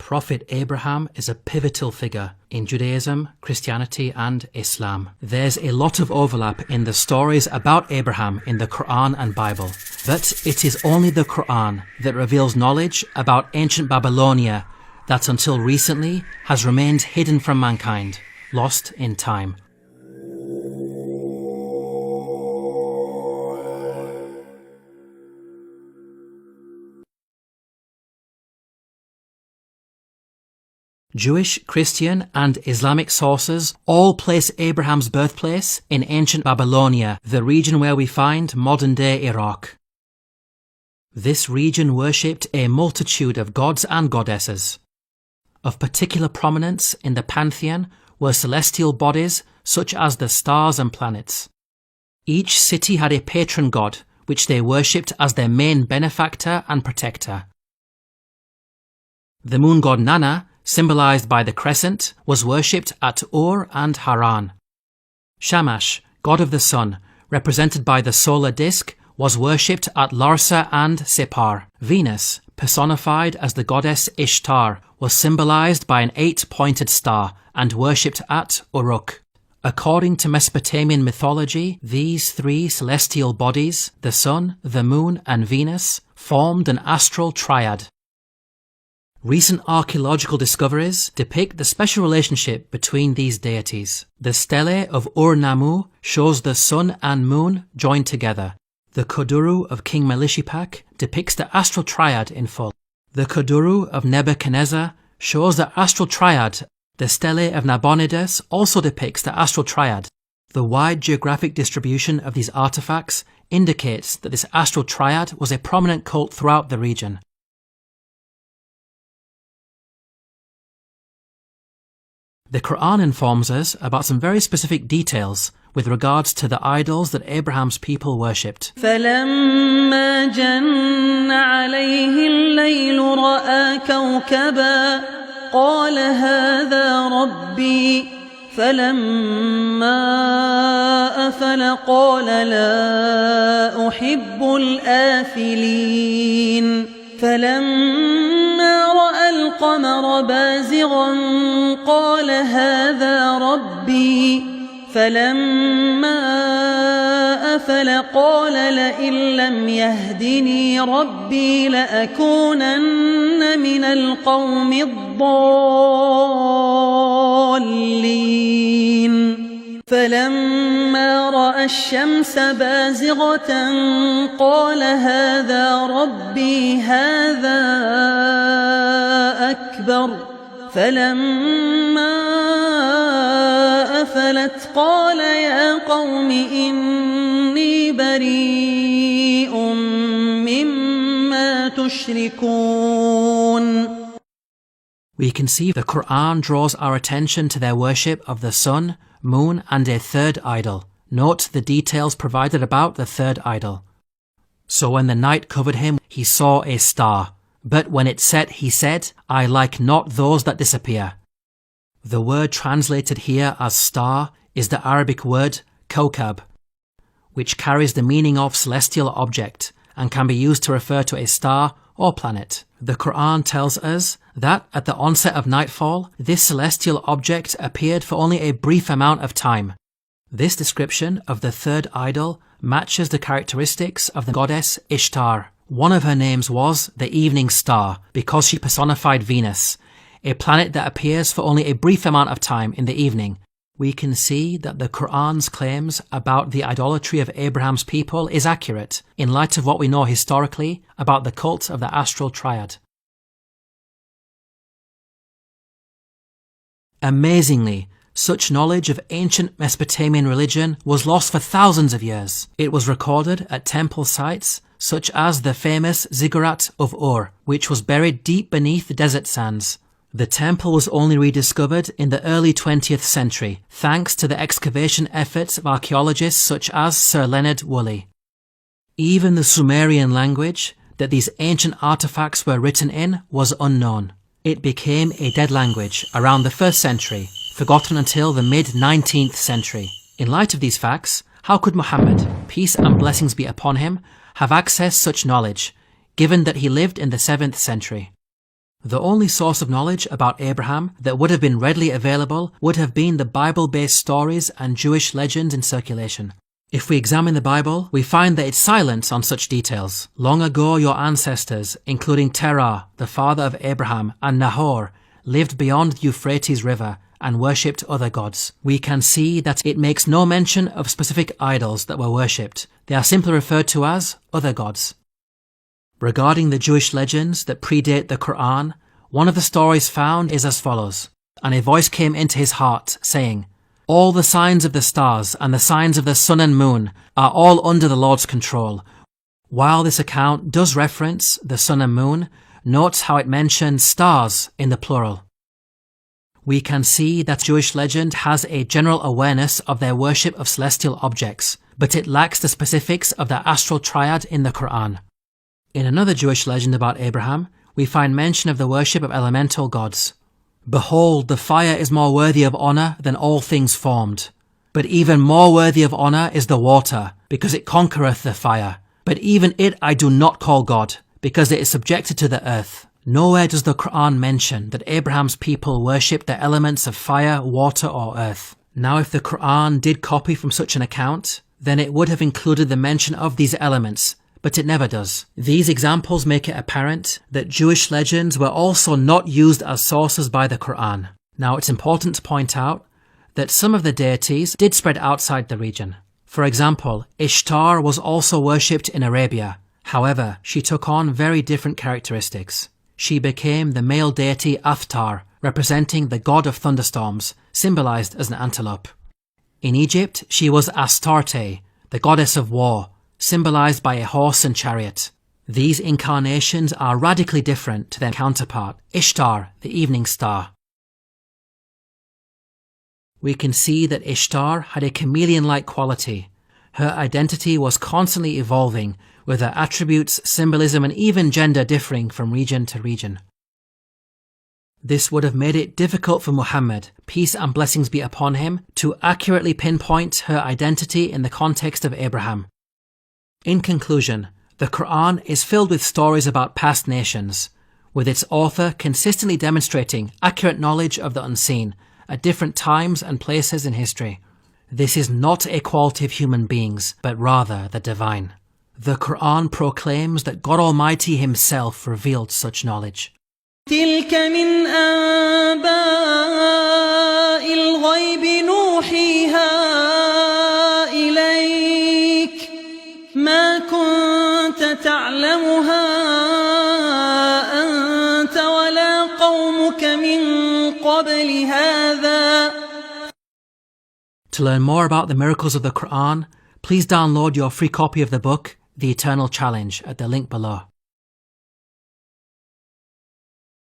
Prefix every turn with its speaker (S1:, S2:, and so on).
S1: Prophet Abraham is a pivotal figure in Judaism, Christianity and Islam. There's a lot of overlap in the stories about Abraham in the Quran and Bible, but it is only the Quran that reveals knowledge about ancient Babylonia that until recently has remained hidden from mankind, lost in time. Jewish, Christian and Islamic sources all place Abraham's birthplace in ancient Babylonia, the region where we find modern-day Iraq. This region worshipped a multitude of gods and goddesses. Of particular prominence in the pantheon were celestial bodies such as the stars and planets. Each city had a patron god, which they worshipped as their main benefactor and protector. The moon god Nana, symbolized by the crescent, was worshipped at Ur and Haran. Shamash, god of the sun, represented by the solar disk, was worshipped at Larsa and Separ. Venus, personified as the goddess Ishtar, was symbolized by an 8-pointed star and worshipped at Uruk. According to Mesopotamian mythology, these three celestial bodies, the sun, the moon and Venus, formed an astral triad. Recent archaeological discoveries depict the special relationship between these deities. The stele of Ur-Nammu shows the sun and moon joined together. The Kuduru of King Melishipak depicts the astral triad in full. The Kuduru of Nebuchadnezzar shows the astral triad. The stele of Nabonidus also depicts the astral triad. The wide geographic distribution of these artifacts indicates that this astral triad was a prominent cult throughout the region. The Quran informs us about some very specific details with regards to the idols that Abraham's people worshipped.
S2: فَلَمَّا جَنَّ عَلَيْهِ اللَّيْلُ رَأَى كَوْكَبًا قَالَ هَذَا رَبِّي فَلَمَّا أَفَلَ قَالَ لَا أُحِبُّ الْآفِلِينَ فَلَمَّا رَأَى الْقَمَرَ بَازِغًا قَالَ هَذَا رَبِّي فَلَمَّا أَفَلَ قَالَ لَئِن لَّمْ يَهْدِنِي رَبِّي لَأَكُونَنَّ مِنَ الْقَوْمِ الضَّالِّينَ فَلَمَّا رَأَى الشَّمْسَ بَازِغَةً قَالَ هَذَا رَبِّي هَذَا أَكْبَرُ فَلَمَّا أَفَلَتْ قَالَ يَا قَوْمِ إِنِّي بَرِيءٌ مِّمَّا تُشْرِكُونَ.
S1: We can see the Quran draws our attention to their worship of the sun, moon and a third idol. Note the details provided about the third idol. So when the night covered him, he saw a star. But when it set, he said, I like not those that disappear. The word translated here as star is the Arabic word kawkab, which carries the meaning of celestial object and can be used to refer to a star or planet. The Quran tells us that at the onset of nightfall, this celestial object appeared for only a brief amount of time. This description of the third idol matches the characteristics of the goddess Ishtar. One of her names was the evening star because she personified Venus, a planet that appears for only a brief amount of time in the evening. We can see that the Quran's claims about the idolatry of Abraham's people is accurate in light of what we know historically about the cult of the astral triad. Amazingly, such knowledge of ancient Mesopotamian religion was lost for thousands of years. It was recorded at temple sites such as the famous Ziggurat of Ur, which was buried deep beneath the desert sands. The temple was only rediscovered in the early 20th century, thanks to the excavation efforts of archaeologists such as Sir Leonard Woolley. Even the Sumerian language that these ancient artifacts were written in was unknown. It became a dead language around the 1st century, forgotten until the mid-19th century. In light of these facts, how could Muhammad, peace and blessings be upon him, have accessed such knowledge, given that he lived in the 7th century? The only source of knowledge about Abraham that would have been readily available would have been the Bible-based stories and Jewish legends in circulation. If we examine the Bible, we find that it's silent on such details. Long ago your ancestors, including Terah, the father of Abraham, and Nahor, lived beyond the Euphrates River and worshipped other gods. We can see that it makes no mention of specific idols that were worshipped. They are simply referred to as other gods. Regarding the Jewish legends that predate the Quran, one of the stories found is as follows. And a voice came into his heart, saying, all the signs of the stars and the signs of the sun and moon are all under the Lord's control. While this account does reference the sun and moon, note how it mentions stars in the plural. We can see that Jewish legend has a general awareness of their worship of celestial objects, but it lacks the specifics of the astral triad in the Quran. In another Jewish legend about Abraham, we find mention of the worship of elemental gods. Behold, the fire is more worthy of honour than all things formed. But even more worthy of honour is the water, because it conquereth the fire. But even it I do not call God, because it is subjected to the earth. Nowhere does the Quran mention that Abraham's people worshipped the elements of fire, water or earth. Now if the Quran did copy from such an account, then it would have included the mention of these elements, but it never does. These examples make it apparent that Jewish legends were also not used as sources by the Quran. Now it's important to point out that some of the deities did spread outside the region. For example, Ishtar was also worshipped in Arabia. However, she took on very different characteristics. She became the male deity Athtar, representing the god of thunderstorms, symbolized as an antelope. In Egypt, she was Astarte, the goddess of war, symbolized by a horse and chariot. These incarnations are radically different to their counterpart, Ishtar, the evening star. We can see that Ishtar had a chameleon-like quality. Her identity was constantly evolving, with her attributes, symbolism and even gender differing from region to region. This would have made it difficult for Muhammad, peace and blessings be upon him, to accurately pinpoint her identity in the context of Abraham. In conclusion, the Quran is filled with stories about past nations, with its author consistently demonstrating accurate knowledge of the unseen at different times and places in history. This is not a quality of human beings, but rather the divine. The Quran proclaims that God Almighty Himself revealed such knowledge.
S2: تلك من أنباء الغيب نوحيها إليك ما كنت تعلمها أنت ولا قومك من قبل هذا.
S1: To learn more about the miracles of the Quran, please download your free copy of the book, The Eternal Challenge, at the link below.